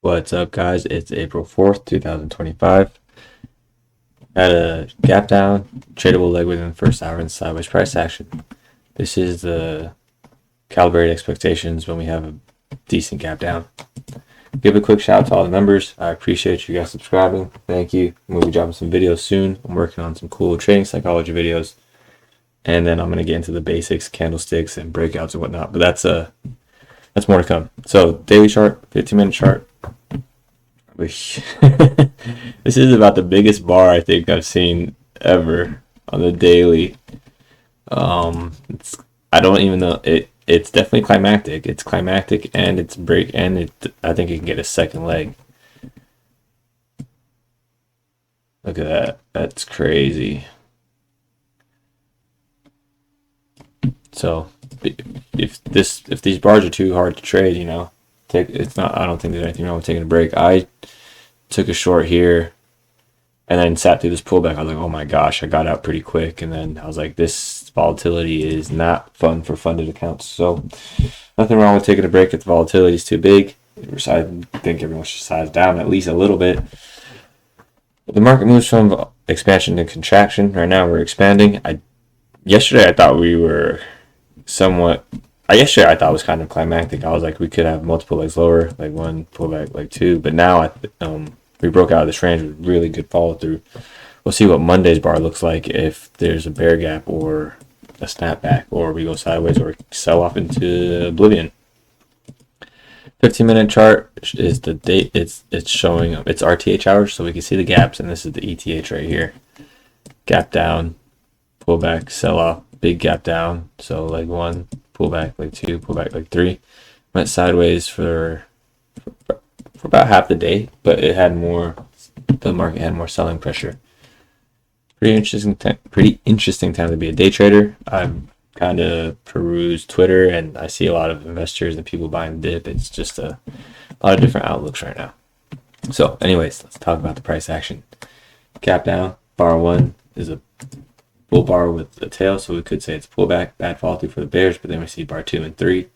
What's up, guys? It's April 4th, 2025. Had a gap down, tradable leg within the first hour and sideways price action. This is the calibrated expectations when we have a decent gap down. Give a quick shout out to all the members. I appreciate you guys subscribing. Thank you. We'll be dropping some videos soon. I'm working on some cool trading psychology videos. And then I'm going to get into the basics, candlesticks, and breakouts and whatnot. But that's more to come. So daily chart, 15-minute chart. This is about the biggest bar I think I've seen ever on the daily. I don't even know it's definitely climactic. It's climactic and it's break, and I think it can get a second leg. Look at that. That's crazy. So if these bars are too hard to trade, it's not. I don't think there's anything wrong with taking a break. I took a short here and then sat through this pullback. I was like, oh my gosh, I got out pretty quick. And then I was like, this volatility is not fun for funded accounts. So nothing wrong with taking a break if the volatility is too big. I think everyone should size down at least a little bit. The market moves from expansion to contraction. Right now we're expanding. Yesterday I thought we were yesterday I thought it was kind of climactic. I was like, we could have multiple legs lower, like one pullback, like two. But now we broke out of this range with really good follow through. We'll see what Monday's bar looks like, if there's a bear gap or a snapback, or we go sideways or sell off into oblivion. 15-minute chart is the date. It's showing up. It's RTH hours, so we can see the gaps, and this is the ETH right here. Gap down, pullback, sell off, big gap down. So leg one, pullback, leg two, pullback, leg three. Went sideways for about half the day, but the market had more selling pressure. Pretty interesting time to be a day trader. I've kind of perused Twitter, and I see a lot of investors and people buying the dip. It's just a lot of different outlooks right now. So anyways, let's talk about the price action. Gap down, bar one is a bull bar with a tail, so we could say it's pullback, bad fall through for the bears, but then we see bar 2 and 3.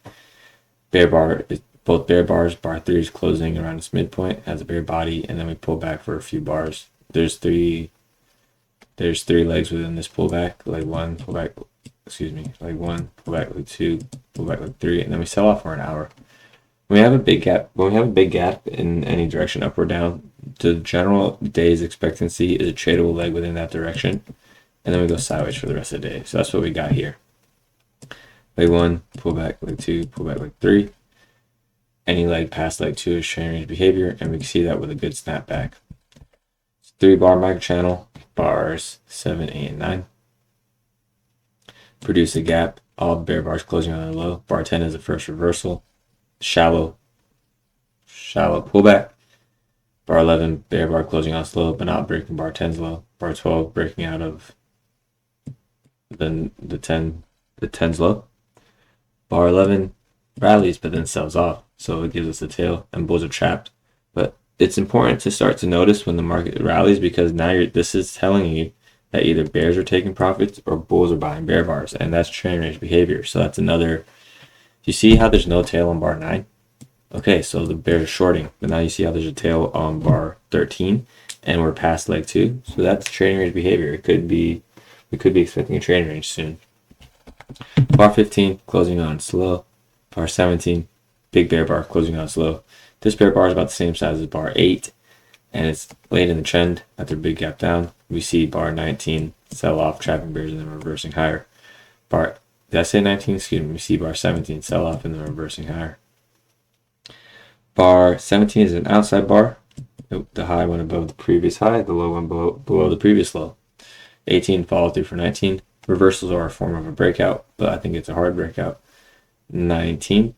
Bear bar is both bear bars. Bar 3 is closing around its midpoint, has a bear body, and then we pull back for a few bars. There's three legs within this pullback. Leg one, pullback, leg one, pullback, leg two, pullback, leg three, and then we sell off for an hour. When we have a big gap in any direction, up or down, the general day's expectancy is a tradable leg within that direction, and then we go sideways for the rest of the day. So that's what we got here. Leg one, pullback, leg two, pullback, leg three. Any leg past leg two is trading range behavior, and we can see that with a good snapback. 3-bar micro channel, bars 7, 8, and 9. Produce a gap. All bear bars closing on a low. Bar 10 is the first reversal. Shallow pullback. Bar 11, bear bar closing on slow, but not breaking bar 10's low. Bar 12, breaking out of the 10's low. Bar 11 rallies, but then sells off. So it gives us a tail, and bulls are trapped. But it's important to start to notice when the market rallies, because now this is telling you that either bears are taking profits or bulls are buying bear bars, and that's trading range behavior. So that's another. You see how there's no tail on bar 9? Okay, so the bears are shorting, but now you see how there's a tail on bar 13, and we're past leg 2. So that's trading range behavior. We could be expecting a trading range soon. Bar 15 closing on slow. Bar 17, big bear bar closing on slow. This bear bar is about the same size as bar 8, and it's late in the trend after a big gap down. We see bar 19 sell off, trapping bears, and then reversing higher. Did I say 19? Excuse me. We see bar 17 sell off and then reversing higher. Bar 17 is an outside bar. The high went above the previous high, the low went below the previous low. 18 followed through for 19. Reversals are a form of a breakout, but I think it's a hard breakout. 19,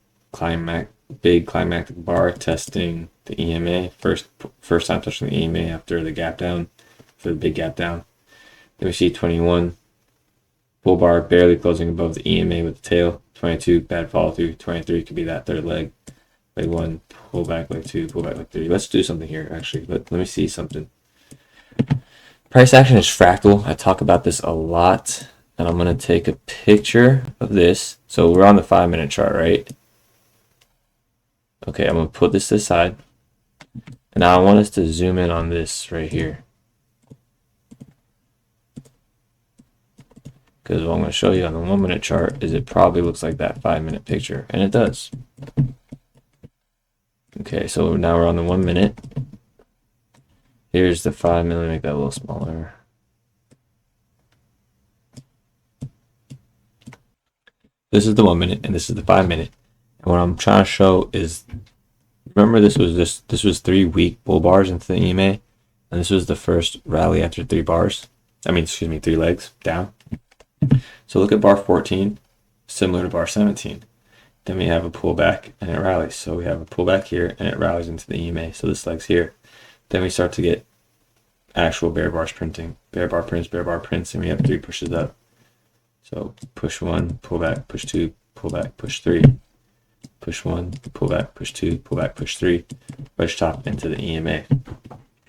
big climactic bar testing the EMA. First time touching the EMA after the gap down, for the big gap down. Then we see 21, bull bar barely closing above the EMA with the tail. 22, bad follow through. 23 could be that third leg. Leg 1, pull back, leg 2, pull back, leg 3. Let's do something here, actually. Let me see something. Price action is fractal. I talk about this a lot, and I'm going to take a picture of this. So we're on the 5-minute chart, right? Okay, I'm going to put this to the side. And now I want us to zoom in on this right here, because what I'm going to show you on the 1 minute chart is it probably looks like that 5 minute picture, and it does. Okay, so now we're on the 1 minute. Here's the 5 minute, make that a little smaller. This is the 1 minute and this is the 5 minute. And what I'm trying to show is, remember this was 3 weak bull bars into the EMA, and this was the first rally after 3 bars. I mean, excuse me, 3 legs down. So look at bar 14, similar to bar 17. Then we have a pullback and it rallies. So we have a pullback here and it rallies into the EMA. So this leg's here. Then we start to get actual bear bars printing, bear bar prints, and we have 3 pushes up. So push 1, pull back, push 2, pull back, push 3, push 1, pull back, push 2, pull back, push 3, wedge top into the EMA.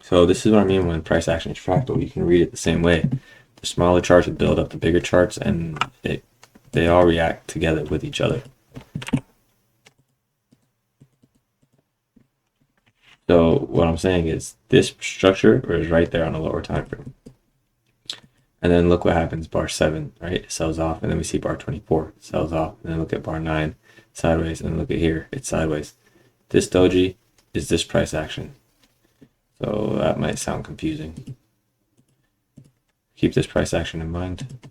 So this is what I mean when price action is fractal. You can read it the same way. The smaller charts would build up the bigger charts, and they all react together with each other. So what I'm saying is this structure is right there on the lower time frame. And then look what happens, bar 7, right? It sells off, and then we see bar 24, it sells off, and then look at bar 9, sideways, and then look at here, it's sideways. This doji is this price action. So that might sound confusing. Keep this price action in mind.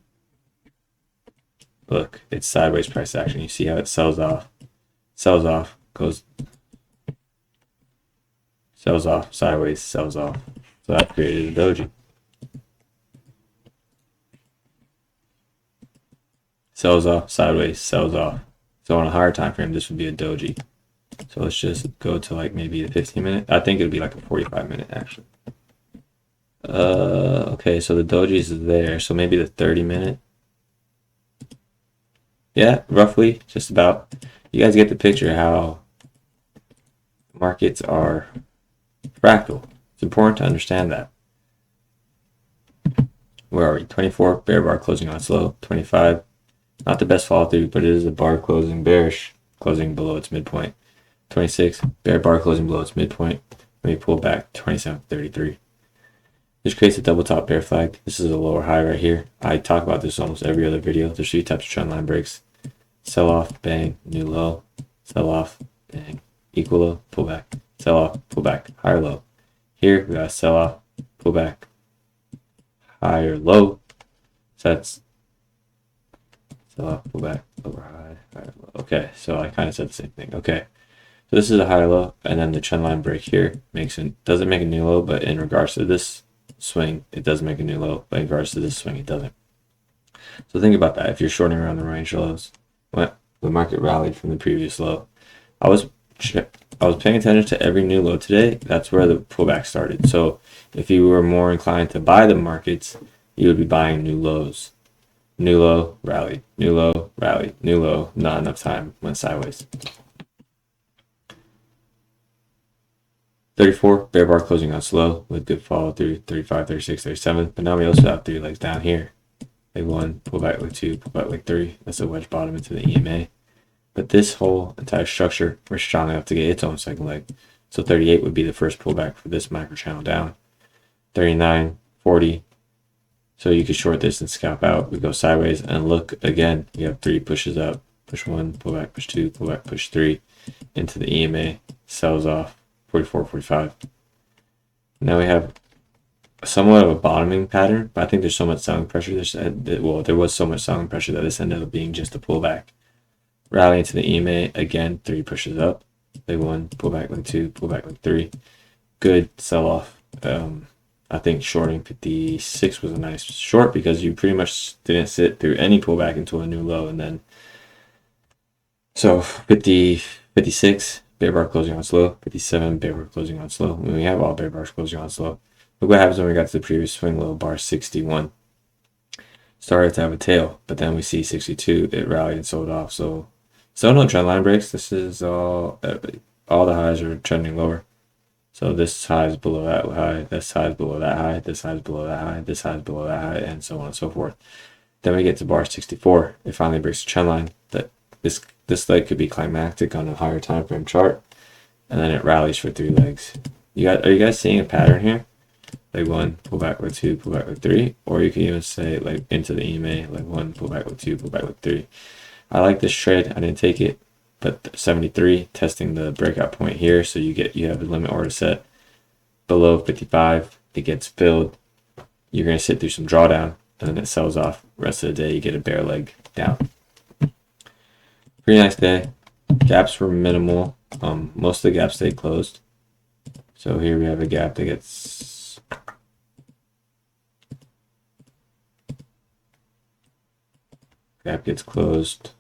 Look, it's sideways price action. You see how it sells off, goes, sells off, sideways, sells off. So that created a doji. Sells off, sideways, sells off. So on a higher time frame, this would be a doji. So let's just go to like maybe the 15 minute. I think it'd be like a 45 minute actually. Okay, so the doji is there. So maybe the 30 minute. Yeah, roughly, just about. You guys get the picture how markets are fractal. It's important to understand that. Where are we? 24, bear bar closing on slow. 25, not the best follow through, but it is a bar closing bearish, closing below its midpoint. 26, bear bar closing below its midpoint. Let me pull back, 27.33. This creates a double top bear flag. This is a lower high right here. I talk about this almost every other video. There's 3 types of trend line breaks. Sell off, bang, new low. Sell off, bang, equal low, pull back. Sell off, pull back, higher low. Here we got sell off, pull back, higher low. So that's sell off, pull back, lower high, higher low. Okay, so I kind of said the same thing. Okay, so this is a higher low, and then the trend line break here doesn't make a new low, but in regards to this swing, it does make a new low, but in regards to this swing, it doesn't. So think about that. If you're shorting around the range lows, when the market rallied from the previous low, I was paying attention to every new low today. That's where the pullback started. So if you were more inclined to buy the markets, you would be buying new lows. New low, rally, new low, rally, new low, not enough time, went sideways. 34, bear bar closing on slow with good follow through. 35, 36, 37. But now we also have 3 legs down here. Leg 1, pull back leg 2, pull back leg 3. That's a wedge bottom into the EMA. But this whole entire structure, we're strong enough to get its own second leg. So 38 would be the first pullback for this micro channel down. 39, 40. So you could short this and scalp out. We go sideways and look again. We have 3 pushes up. Push 1, pull back, push 2, pull back, push 3 into the EMA. Sells off 44, 45. Now we have somewhat of a bottoming pattern, but I think there's so much selling pressure. There was so much selling pressure that this ended up being just a pullback. Rally into the EMA again, 3 pushes up. Leg 1, pull back leg 2, pull back leg 3. Good sell off. I think shorting 56 was a nice short because you pretty much didn't sit through any pullback into a new low, and then so 56 bear bar closing on slow. 57 bear bar closing on slow. When we have all bear bars closing on slow. Look what happens when we got to the previous swing low, bar 61. Started to have a tail, but then we see 62. It rallied and sold off. So still no trend line breaks. This is all the highs are trending lower. So this high is below that high. This high is below that high. This high is below that high. This high is below that high, and so on and so forth. Then we get to bar 64. It finally breaks the trend line. That this leg could be climactic on a higher time frame chart, and then it rallies for 3 legs. Are you guys seeing a pattern here? Leg 1, pull back with 2, pull back with 3, or you can even say like into the EMA, leg 1, pull back with 2, pull back with 3. I like this trade. I didn't take it, but 73 testing the breakout point here, so you have a limit order set below 55. It gets filled. You're gonna sit through some drawdown, and then it sells off. Rest of the day, you get a bear leg down. Pretty nice day. Gaps were minimal. Most of the gaps stayed closed. So here we have a gap that gets closed.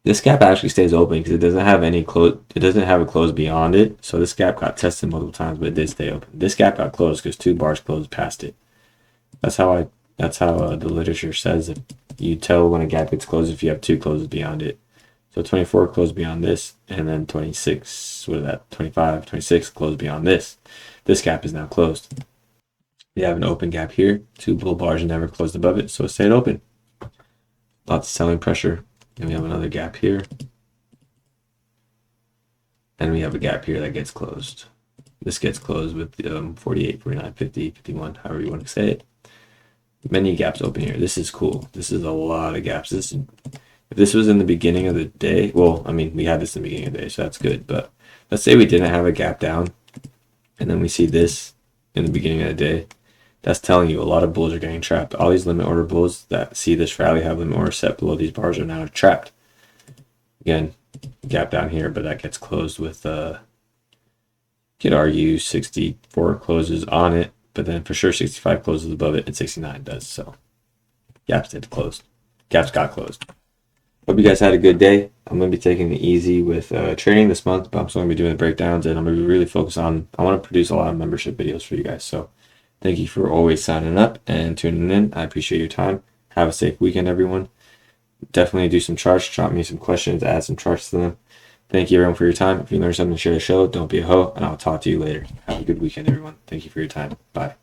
This gap actually stays open because it doesn't have any close. It doesn't have a close beyond it. So this gap got tested multiple times, but it did stay open. This gap got closed because 2 bars closed past it. That's how the literature says it. You tell when a gap gets closed if you have 2 closes beyond it. So 24 closed beyond this, and then 26, what is that? 25, 26 closed beyond this. This gap is now closed. We have an open gap here. 2 bull bars never closed above it, so it stayed open. Lots of selling pressure. And we have another gap here. And we have a gap here that gets closed. This gets closed with 48, 49, 50, 51, however you want to say it. Many gaps open here. This is cool. This is a lot of gaps. If this was in the beginning of the day, well, I mean, we had this in the beginning of the day, so that's good. But let's say we didn't have a gap down, and then we see this in the beginning of the day. That's telling you a lot of bulls are getting trapped. All these limit order bulls that see this rally have limit order set below these bars are now trapped. Again, gap down here, but that gets closed with, could argue 64 closes on it, but then for sure 65 closes above it and 69 does. So gaps did close. Gaps got closed. Hope you guys had a good day. I'm going to be taking it easy with trading this month, but I'm still going to be doing the breakdowns, and I'm going to be really focused on, I want to produce a lot of membership videos for you guys. So thank you for always signing up and tuning in. I appreciate your time. Have a safe weekend, everyone. Definitely do some charts. Drop me some questions. Add some charts to them. Thank you, everyone, for your time. If you learned something, share the show. Don't be a hoe, and I'll talk to you later. Have a good weekend, everyone. Thank you for your time. Bye.